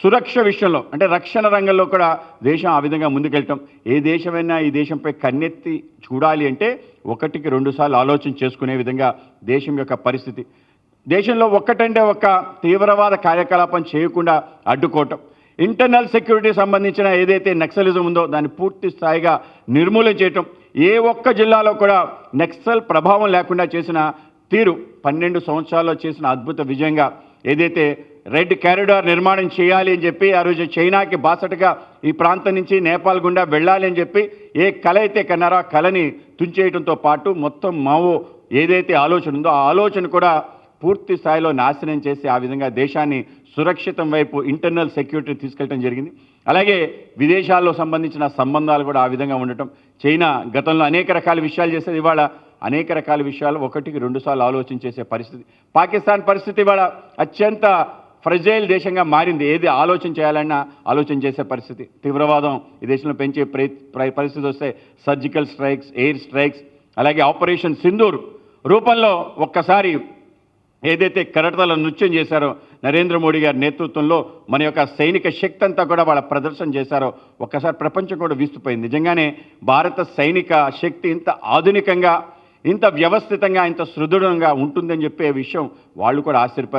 సురక్ష విషయంలో అంటే రక్షణ రంగంలో కూడా దేశం ఆ విధంగా ముందుకెళ్ళటం. ఏ దేశమైనా ఈ దేశంపై కన్నెత్తి చూడాలి అంటే ఒకటికి రెండు సార్లు ఆలోచన చేసుకునే విధంగా దేశం యొక్క పరిస్థితి. దేశంలో ఒక్కటంటే ఒక్క తీవ్రవాద కార్యకలాపం చేయకుండా అడ్డుకోవటం. ఇంటర్నల్ సెక్యూరిటీ సంబంధించిన ఏదైతే నక్సలిజం ఉందో దాన్ని పూర్తి స్థాయిగా నిర్మూలన చేయటం. ఏ ఒక్క జిల్లాలో కూడా నక్సల్ ప్రభావం లేకుండా చేసిన తీరు 12 సంవత్సరాల్లో చేసిన అద్భుత విజయంగా ఏదైతే రెడ్ కారిడార్ నిర్మాణం చేయాలి అని చెప్పి ఆ రోజు చైనాకి బాసటగా ఈ ప్రాంతం నుంచి నేపాల్ గుండా వెళ్ళాలి అని చెప్పి ఏ కళ అయితే కన్నారో ఆ కళని తుంచేయడంతో పాటు మొత్తం మావో ఏదైతే ఆలోచన ఉందో ఆ ఆలోచన కూడా పూర్తి స్థాయిలో నాశనం చేసి ఆ విధంగా దేశాన్ని సురక్షితం వైపు ఇంటర్నల్ సెక్యూరిటీ తీసుకెళ్ళడం జరిగింది. అలాగే విదేశాల్లో సంబంధించిన సంబంధాలు కూడా ఆ విధంగా ఉండటం. చైనా గతంలో అనేక రకాల విషయాలు చేసేది, ఇవాళ అనేక రకాల విషయాలు ఒకటికి రెండు సార్లు ఆలోచన చేసే పరిస్థితి. పాకిస్తాన్ పరిస్థితి ఇవాళ అత్యంత ఫ్రెజైల్ దేశంగా మారింది. ఏది ఆలోచన చేయాలన్నా ఆలోచన చేసే పరిస్థితి. తీవ్రవాదం ఈ దేశంలో పెంచే పరిస్థితి వస్తే సర్జికల్ స్ట్రైక్స్, ఎయిర్ స్ట్రైక్స్, అలాగే ఆపరేషన్ సింధూర్ రూపంలో ఒక్కసారి ఏదైతే కరటల నృత్యం చేశారో నరేంద్ర మోడీ గారి నేతృత్వంలో మన యొక్క సైనిక శక్తి అంతా కూడా వాళ్ళ ప్రదర్శన చేశారో ఒక్కసారి ప్రపంచం కూడా విస్తుపోయింది. నిజంగానే భారత సైనిక శక్తి ఇంత ఆధునికంగా, ఇంత వ్యవస్థితంగా, ఇంత సుదృఢంగా ఉంటుందని చెప్పే విషయం వాళ్ళు కూడా ఆశ్చర్యపోయారు.